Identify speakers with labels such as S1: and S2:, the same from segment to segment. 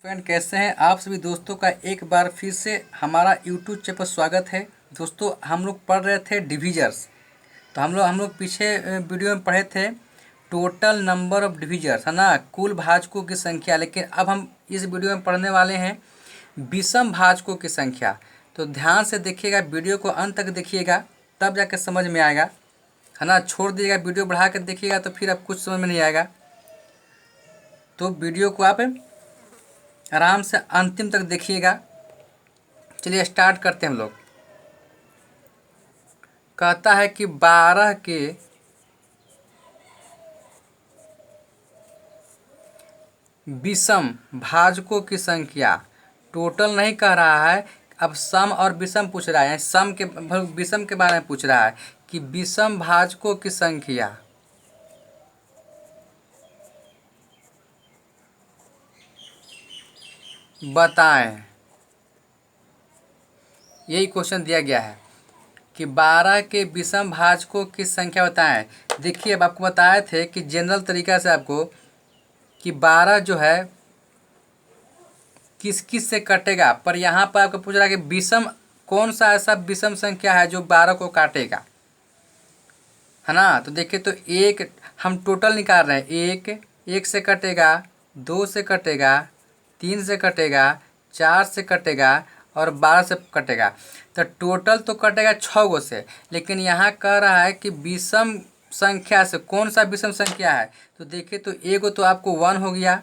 S1: Friend, कैसे हैं आप सभी दोस्तों का एक बार फिर से हमारा यूट्यूब चैनल पर स्वागत है। दोस्तों, हम लोग पढ़ रहे थे डिविजर्स। तो हम लोग पीछे वीडियो में पढ़े थे टोटल नंबर ऑफ डिविजर्स, है ना, कुल भाजकों की संख्या। लेकिन अब हम इस वीडियो में पढ़ने वाले हैं विषम भाजकों की संख्या। तो ध्यान से देखिएगा, वीडियो को अंत तक देखिएगा, तब जाकर समझ में आएगा, है ना। छोड़ दीजिएगा, वीडियो बढ़ा कर देखिएगा तो फिर अब कुछ समझ में नहीं आएगा। तो वीडियो को आप आराम से अंतिम तक देखिएगा। चलिए स्टार्ट करते हैं हम लोग। कहता है कि 12 के विषम भाजकों की संख्या, टोटल नहीं कह रहा है, अब सम और विषम पूछ रहा है। सम के विषम के बारे में पूछ रहा है कि विषम भाजकों की संख्या बताएं। यही क्वेश्चन दिया गया है कि 12 के विषम भाजकों की संख्या बताएं। देखिए, अब आपको बताए थे कि जनरल तरीका से आपको कि 12 जो है किस किस से कटेगा, पर यहाँ पर आपको पूछ रहा है कि विषम कौन सा ऐसा विषम संख्या है जो 12 को काटेगा, है ना। तो देखिए, तो एक हम टोटल निकाल रहे हैं। एक से कटेगा, 2 से कटेगा, 3 से कटेगा, 4 से कटेगा और 12 से कटेगा। तो टोटल तो कटेगा 6 गो से, लेकिन यहाँ कह रहा है कि विषम संख्या से कौन सा विषम संख्या है। तो देखिए, तो एगो तो आपको 1 हो गया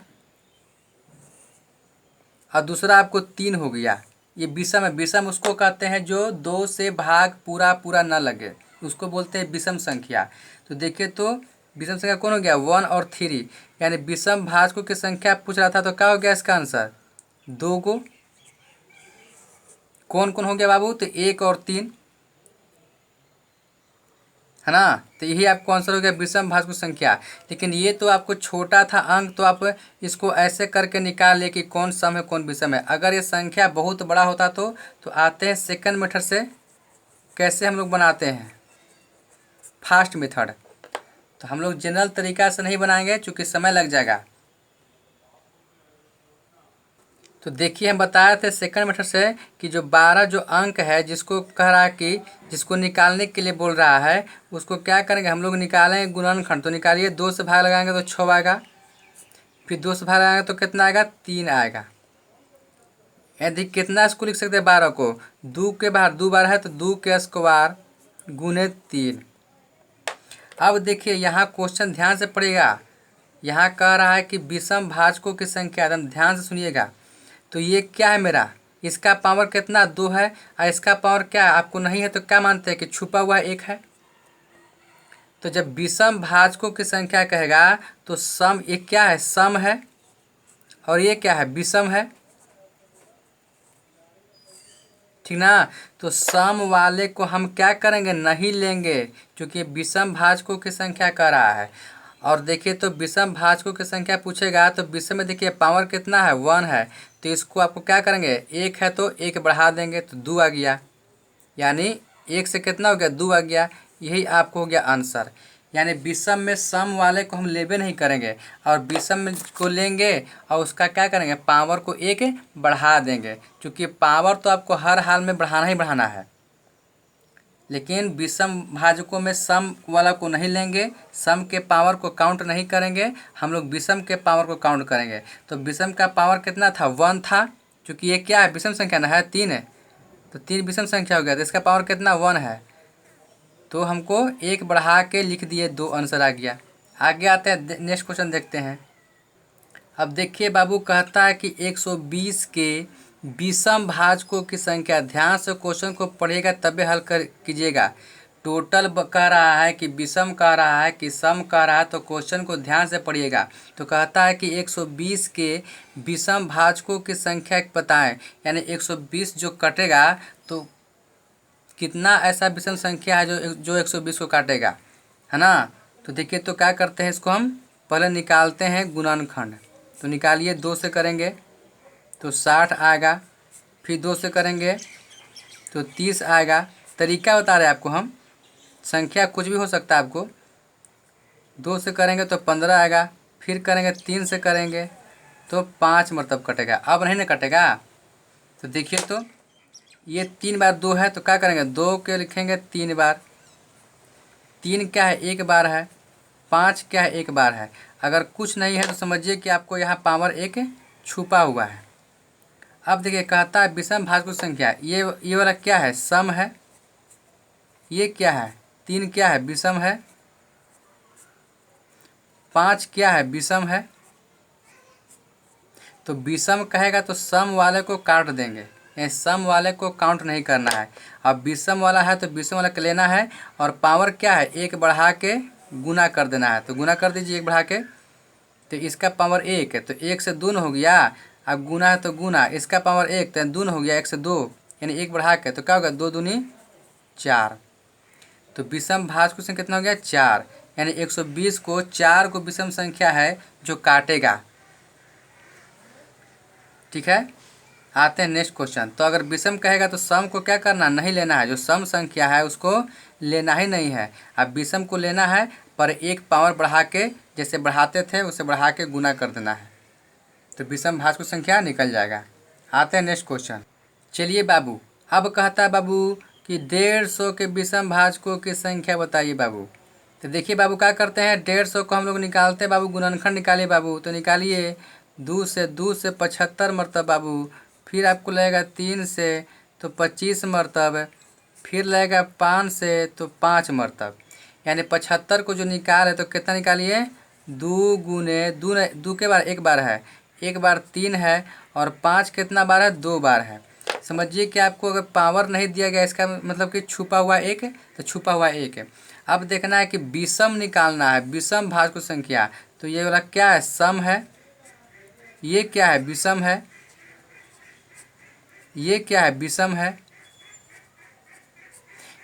S1: और दूसरा आपको 3 हो गया। ये विषम है। विषम उसको कहते हैं जो 2 से भाग पूरा पूरा न लगे, उसको बोलते हैं विषम संख्या। तो देखिए, तो विषम संख्या कौन हो गया, 1 और 3, यानी विषम भाजकों की संख्या पूछ रहा था। तो क्या हो गया इसका आंसर, 2 गो। कौन कौन हो गया बाबू, तो 1 और 3, है ना। तो यही आपको आंसर हो गया विषम भाजकों की संख्या। लेकिन ये तो आपको छोटा था अंक, तो आप इसको ऐसे करके निकाल ले कि कौन सम है कौन विषम है। अगर ये संख्या बहुत बड़ा होता तो आते हैं सेकंड मेथड से। कैसे हम लोग बनाते हैं, फास्ट मेथड। तो हम लोग जनरल तरीका से नहीं बनाएंगे क्योंकि समय लग जाएगा। तो देखिए, हम बताए थे सेकंड मेथड से कि जो 12 जो अंक है, जिसको कह रहा है कि जिसको निकालने के लिए बोल रहा है, उसको क्या करेंगे हम लोग, निकालेंगे गुणनखंड। तो निकालिए, 2 से भाग लगाएंगे तो 6 आएगा, फिर 2 से भाग लगाएंगे तो कितना आएगा, 3 आएगा। यदि कितना इसको लिख सकते हैं 12 को, 2 के बाहर 2 बार है तो 2 के स्क्वायर गुने 3। अब देखिए, यहाँ क्वेश्चन ध्यान से पढ़िएगा। यहाँ कह रहा है कि विषम भाजकों की संख्या, एकदम ध्यान से सुनिएगा। तो ये क्या है मेरा, इसका पावर कितना, 2 है, और इसका पावर क्या आपको नहीं है, तो क्या मानते हैं कि छुपा हुआ 1 है। तो जब विषम भाजकों की संख्या कहेगा तो सम, ये क्या है, सम है, और ये क्या है, विषम है, ठीक ना। तो सम वाले को हम क्या करेंगे, नहीं लेंगे, क्योंकि विषम भाजकों की संख्या कह रहा है। और देखिए, तो विषम भाजकों की संख्या पूछेगा तो विषम में देखिए पावर कितना है, 1 है। तो इसको आपको क्या करेंगे, 1 है तो 1 बढ़ा देंगे तो 2 आ गया, यानी 1 से कितना हो गया, 2 आ गया। यही आपको हो गया आंसर। यानी विषम में सम वाले को हम लेबे नहीं करेंगे, और विषम में को लेंगे और उसका क्या करेंगे, पावर को 1 बढ़ा देंगे, क्योंकि पावर तो आपको हर हाल में बढ़ाना ही बढ़ाना है। लेकिन विषम भाजकों में सम वाला को नहीं लेंगे, सम के पावर को काउंट नहीं करेंगे, हम लोग विषम के पावर को काउंट करेंगे। तो विषम का पावर कितना था, 1 था, क्योंकि ये क्या है, विषम संख्या ना है, 3 है। तो 3 विषम संख्या हो गया, तो इसका पावर कितना, 1 है। तो हमको 1 बढ़ा के लिख दिए, 2 आंसर आ गया। आगे आते हैं, नेक्स्ट क्वेश्चन देखते हैं। अब देखिए बाबू, कहता है कि 120 के विषम भाजकों की संख्या। ध्यान से क्वेश्चन को पढ़िएगा तबे हल कर कीजिएगा। टोटल कह रहा है कि विषम कह रहा है कि सम कह रहा है, तो क्वेश्चन को ध्यान से पढ़िएगा। तो कहता है कि 120 के विषम भाजकों की संख्या बताएं, यानी 120 जो कटेगा तो कितना ऐसा विषम संख्या है जो 120 को काटेगा, है ना। तो देखिए, तो क्या करते हैं, इसको हम पहले निकालते हैं गुणनखंड। तो निकालिए, 2 से करेंगे तो 60 आएगा, फिर 2 से करेंगे तो 30 आएगा। तरीका बता रहे हैं आपको हम, संख्या कुछ भी हो सकता है आपको। 2 से करेंगे तो 15 आएगा, फिर करेंगे 3 से करेंगे तो 5 मरतब कटेगा। अब नहीं ना कटेगा। तो देखिए तो ये 3 बार 2 है तो क्या करेंगे, 2 के लिखेंगे 3 बार। 3 क्या है, 1 बार है। 5 क्या है, 1 बार है। अगर कुछ नहीं है तो समझिए कि आपको यहाँ पावर 1 छुपा हुआ है। अब देखिए कहता है विषम भाजक संख्या, ये वाला क्या है, सम है। ये क्या है, 3 क्या है, विषम है। 5 क्या है, विषम है। तो विषम कहेगा तो सम वाले को काट देंगे, यानी सम वाले को काउंट नहीं करना है। अब विषम वाला है तो विषम वाला को लेना है और पावर क्या है, 1 बढ़ा के गुना कर देना है। तो गुना कर दीजिए 1 बढ़ा के। तो इसका पावर 1 है तो 1 से दून हो गया। अब गुना है तो गुना, इसका पावर 1 तो दून हो गया 1 से 2, यानी 1 बढ़ा के तो क्या होगा, 2 दूनी 4। तो विषम भाजक संख्या कितना हो गया, 4। यानी 120 को 4 को विषम संख्या है जो काटेगा। ठीक है, आते हैं नेक्स्ट क्वेश्चन। तो अगर विषम कहेगा तो सम को क्या करना, नहीं लेना है। जो सम संख्या है उसको लेना ही नहीं है। अब विषम को लेना है पर 1 पावर बढ़ा के, जैसे बढ़ाते थे उसे बढ़ा के गुना कर देना है, तो विषम भाजक संख्या निकल जाएगा। आते हैं नेक्स्ट क्वेश्चन। चलिए बाबू, अब कहता है बाबू कि 150 के विषम भाजकों की संख्या बताइए बाबू। तो देखिए बाबू क्या करते हैं, 150 को हम लोग निकालते हैं बाबू, गुणनखंड निकालिए बाबू। तो निकालिए 2 से 75 मरतब बाबू। फिर आपको लगेगा 3 से तो 25 मरतब। फिर लगेगा 5 से तो 5 मरतब। यानी 75 को जो निकाले तो कितना निकालिए, 2 गुने 2 के बार 1 बार है, 1 बार 3 है और 5 कितना बार है, 2 बार है। समझिए कि आपको अगर पावर नहीं दिया गया इसका मतलब कि छुपा हुआ 1 तो छुपा हुआ 1 है। अब देखना है कि विषम निकालना है, विषम भाजक संख्या। तो ये वाला क्या है, सम है। ये क्या है, विषम है। ये क्या है, विषम है।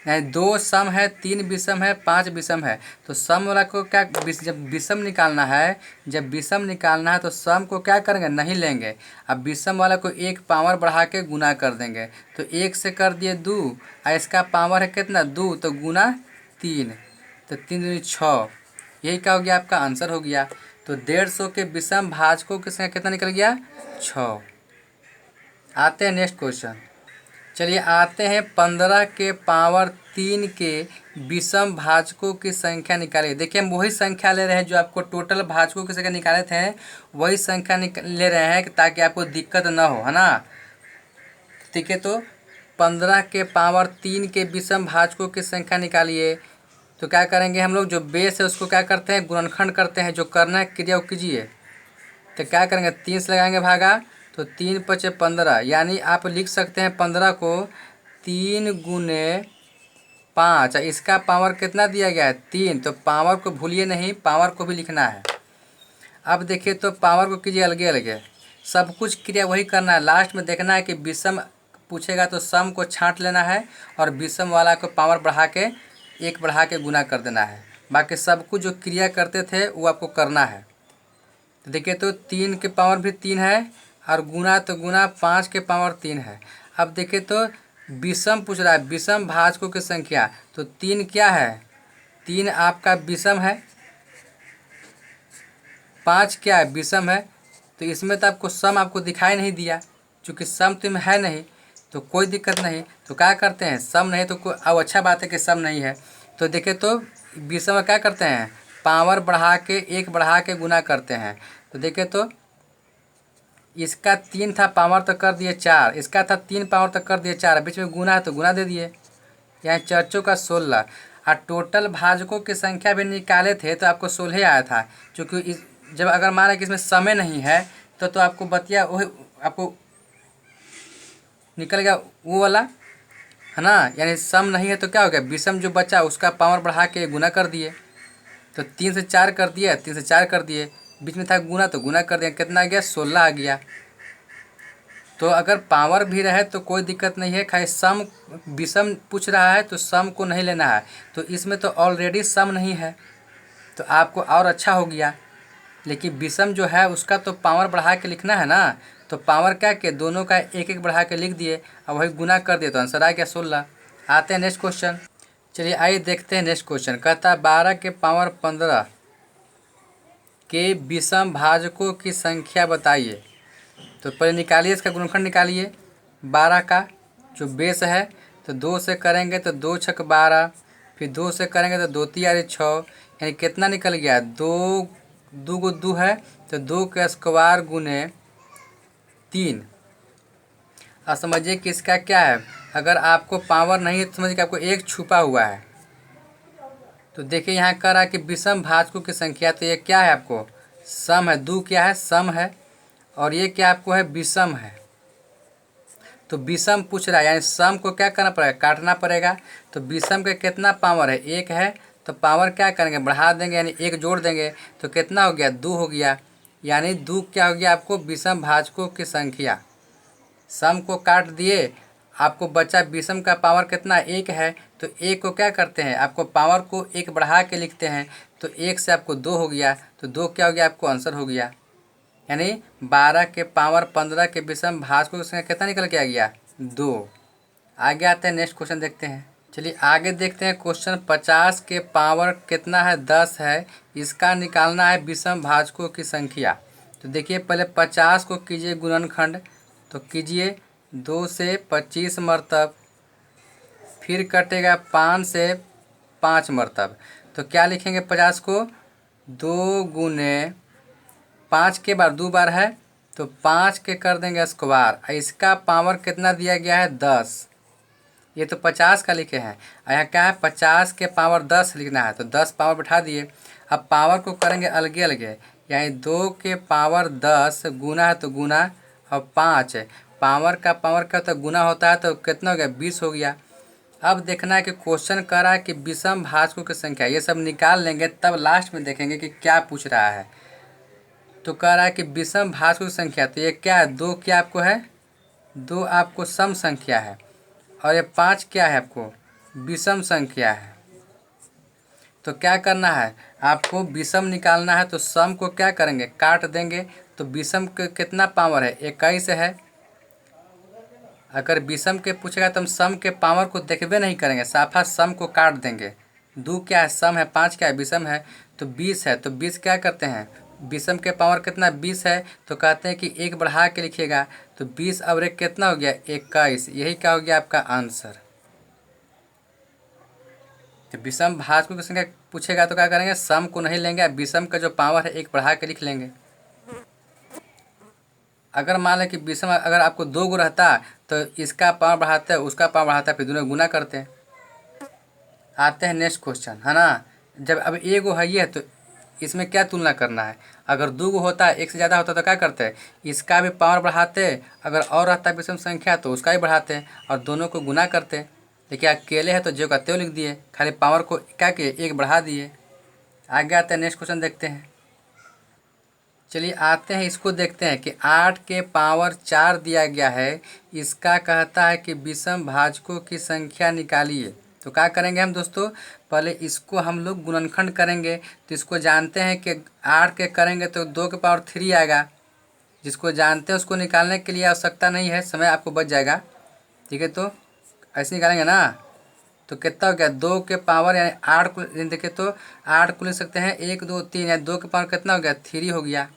S1: यानी 2 सम है, 3 विषम है, 5 विषम है। तो सम वाला को क्या, जब विषम निकालना है, जब विषम निकालना है तो सम को क्या करेंगे, नहीं लेंगे। अब विषम वाला को 1 पावर बढ़ा के गुना कर देंगे। तो 1 से कर दिए 2 और इसका पावर है कितना, 2 तो गुना 3, तो 3 दूनी 6। यही क्या हो गया, आपका आंसर हो गया। तो 150 के विषम भाजकों की संख्या कितना निकल गया, 6। आते हैं नेक्स्ट क्वेश्चन। चलिए आते हैं 15 के पावर 3 के विषम भाजकों की संख्या निकालिए। देखिए हम वही संख्या ले रहे हैं जो आपको टोटल भाजकों की संख्या निकाले थे, वही संख्या ले रहे हैं ताकि आपको दिक्कत ना हो, है ना। ठीक है, तो 15 के पावर 3 के विषम भाजकों की संख्या निकालिए। तो क्या करेंगे हम लोग, जो बेस है उसको क्या करते हैं, गुणनखंड करते हैं। जो करना है क्रिया वो कीजिए। तो क्या करेंगे, 3 से लगाएंगे भागा तो 3 पचे 15, यानी आप लिख सकते हैं 15 को 3 गुने 5। इसका पावर कितना दिया गया है, 3। तो पावर को भूलिए नहीं, पावर को भी लिखना है। अब देखिए तो पावर को कीजिए अलगे अलगे, सब कुछ क्रिया वही करना है। लास्ट में देखना है कि विषम पूछेगा तो सम को छांट लेना है और विषम वाला को पावर बढ़ा के 1 बढ़ा के गुना कर देना है। बाकी सब कुछ जो क्रिया करते थे वो आपको करना है। तो देखिए तो 3 के पावर भी 3 है और गुना तो गुना 5 के पावर 3 है। अब देखिए तो विषम पूछ रहा है, विषम भाजकों की संख्या। तो 3 क्या है, 3 आपका विषम है। 5 क्या है, विषम है। तो इसमें तो आपको सम आपको दिखाई नहीं दिया, क्योंकि सम तो में है नहीं, तो कोई दिक्कत नहीं। तो क्या करते हैं, सम नहीं तो कोई, अब अच्छा बात है कि सम नहीं है। तो देखिए तो विषम में क्या करते हैं, पावर बढ़ा के 1 बढ़ा के गुना करते हैं। तो देखिए तो इसका 3 था पावर तो कर दिए 4, इसका था 3 पावर तो कर दिए 4, बीच में गुना है तो गुना दे दिए। यहाँ 4 का 16 और टोटल भाजकों की संख्या भी निकाले थे तो आपको 16 आया था। क्योंकि जब अगर माना कि इसमें समय नहीं है तो आपको बतिया वही आपको निकल गया वो वाला, है ना। यानी सम नहीं है तो क्या हो गया, विषम जो बचा उसका पावर बढ़ा के गुना कर दिए। तो 3 से 4 कर दिया, 3 से 4 कर दिए, बीच में था गुना तो गुना कर दिया, कितना आ गया, 16 आ गया। तो अगर पावर भी रहे तो कोई दिक्कत नहीं है, खाली सम विषम पूछ रहा है तो सम को नहीं लेना है। तो इसमें तो ऑलरेडी सम नहीं है तो आपको और अच्छा हो गया। लेकिन विषम जो है उसका तो पावर बढ़ा के लिखना है ना। तो पावर क्या के दोनों का 1 बढ़ा के लिख दिए और वही गुना कर दिए तो आंसर आ गया 16। आते हैं नेक्स्ट क्वेश्चन। चलिए आइए देखते हैं नेक्स्ट क्वेश्चन। कहता है 12 के पावर 15 के विषम भाजकों की संख्या बताइए। तो पहले निकालिए, इसका गुणनखंड निकालिए 12 का, जो बेस है। तो 2 से करेंगे तो 2 छक 12, फिर 2 से करेंगे तो 2 तियारी 6, यानी कितना निकल गया, 2 2 को 2 है तो 2 के स्क्वायर गुने 3। अब समझिए कि इसका क्या है, अगर आपको पावर नहीं है तो समझिए कि आपको एक छुपा हुआ है। तो देखिए यहाँ कह रहा है कि विषम भाजकों की संख्या, तो ये क्या है आपको, सम है। 2 क्या है, सम है, और ये क्या आपको है, विषम है। तो विषम पूछ रहा है, यानी सम को क्या करना पड़ेगा, काटना पड़ेगा। तो विषम का कितना पावर है, 1 है, तो पावर क्या करेंगे, बढ़ा देंगे, यानी 1 जोड़ देंगे तो कितना हो गया, 2 हो गया। यानी 2 क्या हो गया आपको, विषम भाजकों की संख्या। सम को काट दिए, आपको बचा विषम का पावर कितना, 1 है। तो 1 को क्या करते हैं, आपको पावर को 1 बढ़ा के लिखते हैं। तो 1 से आपको 2 हो गया, तो 2 क्या हो गया, आपको आंसर हो गया। यानी 12 के पावर 15 के विषम भाजकों की संख्या कितना निकल के आ गया, 2। आगे आते हैं, नेक्स्ट क्वेश्चन देखते हैं। चलिए आगे देखते हैं क्वेश्चन। 50 के पावर कितना है, 10 है, इसका निकालना है विषम भाजकों की संख्या। तो देखिए पहले 50 को कीजिए गुणनखंड, तो कीजिए 2 से 25 मरतब, फिर कटेगा 5 से 5 मरतब। तो क्या लिखेंगे, 50 को 2 गुने 5 के बार 2 बार है, तो 5 के कर देंगे स्क्वायर। इसका पावर कितना दिया गया है, 10। ये तो 50 का लिखे हैं, और यहाँ क्या है, 50 के पावर 10 लिखना है, तो 10 पावर बैठा दिए। अब पावर को करेंगे अलगे अलगे, यानी 2 के पावर 10 गुना है तो गुना, और 5 पावर का पावर क्या होता है, गुना होता है, तो कितना हो गया, 20 हो गया। अब देखना है कि क्वेश्चन कर रहा है कि विषम भाजकों की संख्या, ये सब निकाल लेंगे तब लास्ट में देखेंगे कि क्या पूछ रहा है। तो कह रहा है कि विषम भाजकों की संख्या, तो ये क्या है, 2 क्या आपको है, 2 आपको सम संख्या है, और ये 5 क्या है आपको, विषम संख्या है। तो क्या करना है, आपको विषम निकालना है, तो सम को क्या करेंगे, काट देंगे। तो विषम के कितना पावर है, 21 है। अगर विषम के पूछेगा तो हम सम के पावर को देखबे नहीं करेंगे, साफा सम को काट देंगे। 2 क्या है, सम है, 5 क्या है, विषम है, तो 20 है। तो 20 क्या करते हैं, विषम के पावर कितना, 20 है, तो कहते हैं कि 1 बढ़ा के लिखिएगा। तो 20 और 1 कितना हो गया, 21। यही क्या हो गया आपका आंसर। तो विषम भाजकों की संख्या पूछेगा तो क्या करेंगे, सम को नहीं लेंगे, विषम का जो पावर है 1 बढ़ा के लिख लेंगे। अगर मान लें कि विषम अगर आपको 2 गो रहता, तो इसका पावर बढ़ाते हैं, उसका पावर बढ़ाता है, फिर दोनों गुना करते हैं। आते हैं नेक्स्ट क्वेश्चन, है ना। जब अब एक गो है ये, तो इसमें क्या तुलना करना है। अगर 2 गो होता है, 1 से ज़्यादा होता तो क्या करते हैं, इसका भी पावर बढ़ाते, अगर और रहता है विषम संख्या तो उसका भी बढ़ाते, और दोनों को गुना करते। देखिए अकेले है तो जो का त्यों लिख दिए, खाली पावर को क्या किए, 1 बढ़ा दिए। आगे आते हैं, नेक्स्ट क्वेश्चन देखते हैं। चलिए आते हैं, इसको देखते हैं कि 8 के पावर 4 दिया गया है, इसका कहता है कि विषम भाजकों की संख्या निकालिए। तो क्या करेंगे हम दोस्तों, पहले इसको हम लोग गुणनखंड करेंगे। तो इसको जानते हैं कि 8 के करेंगे तो 2 के पावर 3 आएगा। जिसको जानते हैं उसको निकालने के लिए आवश्यकता नहीं है, समय आपको बच जाएगा। ठीक है, तो ऐसे निकालेंगे ना। तो कितना हो गया, 2 के पावर यानी 8 को देखिए, तो 8 को लिख सकते हैं 1 2 3, यानी 2 के पावर कितना हो गया, 3 हो गया।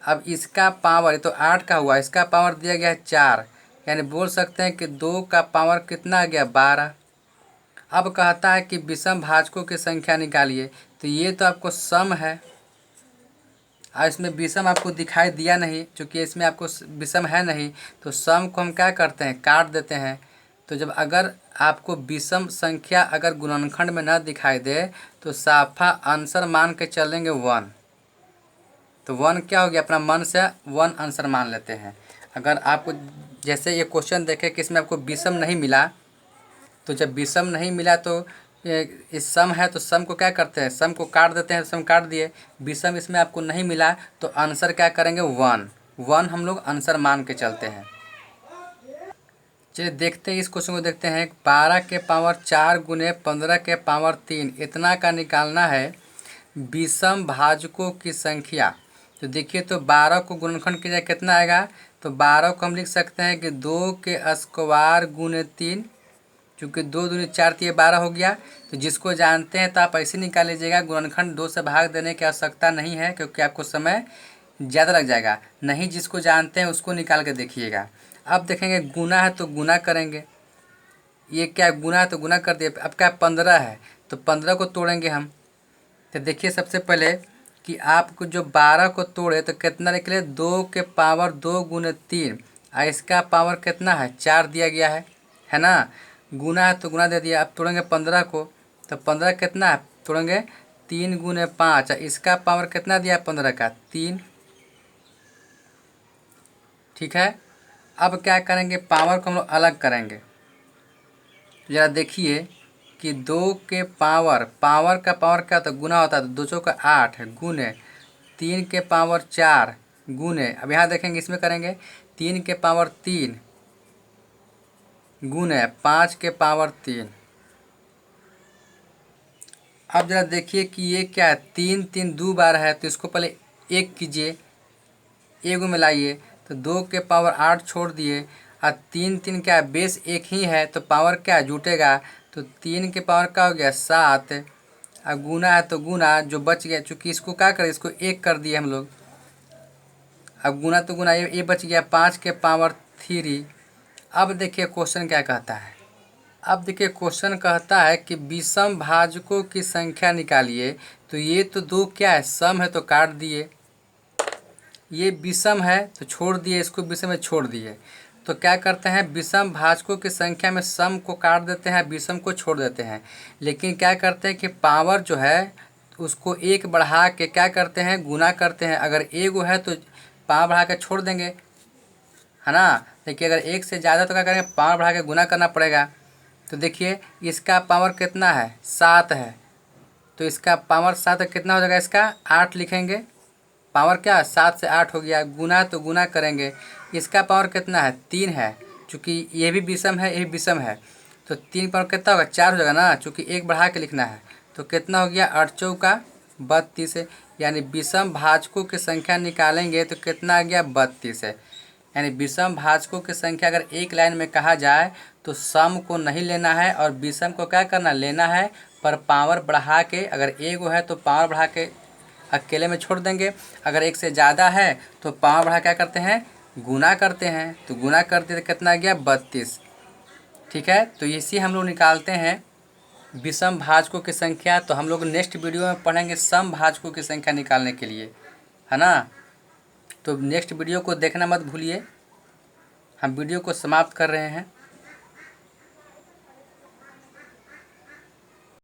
S1: अब इसका पावर, ये तो 8 का हुआ, इसका पावर दिया गया है 4, यानी बोल सकते हैं कि 2 का पावर कितना आ गया, 12। अब कहता है कि विषम भाजकों की संख्या निकालिए। तो ये तो आपको सम है, और इसमें विषम आपको दिखाई दिया नहीं, क्योंकि इसमें आपको विषम है नहीं। तो सम को हम क्या करते हैं, काट देते हैं। तो जब अगर आपको विषम संख्या अगर गुणनखंड में न दिखाई दे, तो साफा आंसर मान के चलेंगे 1। तो 1 क्या हो गया, अपना मन से 1 आंसर मान लेते हैं। अगर आपको जैसे ये क्वेश्चन देखें कि इसमें आपको विषम नहीं मिला, तो जब विषम नहीं मिला तो इस सम है, तो सम को क्या करते हैं, सम को काट देते हैं। सम काट दिए, विषम इसमें आपको नहीं मिला, तो आंसर क्या करेंगे, 1 हम लोग आंसर मान के चलते हैं। चलिए देखते हैं, इस क्वेश्चन को देखते हैं। 12 के पावर 4 गुने 15 के पावर 3 इतना का निकालना है विषम भाजकों की संख्या। तो देखिए, तो 12 को गुणनखंड किया जाए कितना आएगा, तो 12 को हम लिख सकते हैं कि 2 के स्क्वायर गुने 3, चूँकि 2 दूनी 4 तिये 12 हो गया। तो जिसको जानते हैं तो आप ऐसे निकाल लीजिएगा। गुणनखंड 2 से भाग देने की आवश्यकता नहीं है, क्योंकि आपको समय ज़्यादा लग जाएगा। नहीं जिसको जानते हैं उसको निकाल के देखिएगा। अब देखेंगे गुना है तो गुना करेंगे। ये क्या गुना है तो गुना कर दिए। अब क्या 15 है तो 15 को तोड़ेंगे हम। तो देखिए सबसे पहले कि आपको जो 12 को तोड़े तो कितना निकले, 2 के पावर 2 गुने 3 और इसका पावर कितना है 4 दिया गया है ना। गुना है तो गुना दे दिया। अब तोड़ेंगे 15 को तो 15 कितना है, तोड़ेंगे 3 गुने 5 और इसका पावर कितना दिया 15 का 3। ठीक है। अब क्या करेंगे, पावर को हम लोग अलग करेंगे। ज़रा देखिए कि 2 के पावर का पावर क्या होता है, गुना होता है। तो 2 चौका 8 गुने 3 के पावर 4 गुने, अब यहाँ देखेंगे इसमें करेंगे 3 के पावर 3 गुने 5 के पावर 3। अब जरा देखिए कि ये क्या है, 3 3 2 बार है तो इसको पहले 1 कीजिए, 1 में लाइए तो 2 के पावर 8 छोड़ दिए और 3 3 क्या है, बेस 1 ही है तो पावर क्या जुटेगा। तो 3 के पावर क्या हो गया 7 और गुना है तो गुना जो बच गया, चूँकि इसको क्या करें, इसको 1 कर दिए हम लोग। अब गुना तो गुना ये बच गया 5 के पावर 3। अब देखिए क्वेश्चन क्या कहता है। अब देखिए क्वेश्चन कहता है कि विषम भाजकों की संख्या निकालिए। तो ये तो 2 क्या है, सम है तो काट दिए। ये विषम है तो छोड़ दिए, इसको विषम में छोड़ दिए। तो क्या करते हैं, विषम भाजकों की संख्या में सम को काट देते हैं, विषम को छोड़ देते हैं। लेकिन क्या करते हैं कि पावर जो है उसको 1 बढ़ा के क्या करते हैं, गुना करते हैं। अगर 1 है तो पावर बढ़ा के छोड़ देंगे, है ना। देखिए अगर 1 से ज़्यादा तो क्या करेंगे, पावर बढ़ा के गुना करना पड़ेगा। तो देखिए इसका पावर कितना है 7 है, तो इसका पावर 7 कितना हो जाएगा, इसका 8 लिखेंगे। पावर क्या 7 से 8 हो गया। गुना तो गुना करेंगे, इसका पावर कितना है 3 है, चूँकि ये भी विषम है ये भी विषम है। तो 3 पावर कितना होगा 4 हो जाएगा ना, चूँकि 1 बढ़ा के लिखना है। तो कितना हो गया 8 चौका 32 है। यानी विषम भाजकों की संख्या निकालेंगे तो कितना आ गया 32 है। यानी विषम भाजकों की संख्या अगर एक लाइन में कहा जाए तो सम को नहीं लेना है और विषम को क्या करना लेना है, पर पावर बढ़ा के। अगर 1 है तो पावर बढ़ा के अकेले में छोड़ देंगे। अगर 1 से ज़्यादा है तो पावर बढ़ा क्या करते हैं, गुना करते हैं। तो गुना करते तो कितना आ गया 32। ठीक है। तो इसी हम लोग निकालते हैं विषम भाजकों की संख्या। तो हम लोग नेक्स्ट वीडियो में पढ़ेंगे सम भाजकों की संख्या निकालने के लिए, है ना। तो नेक्स्ट वीडियो को देखना मत भूलिए। हम वीडियो को समाप्त कर रहे हैं।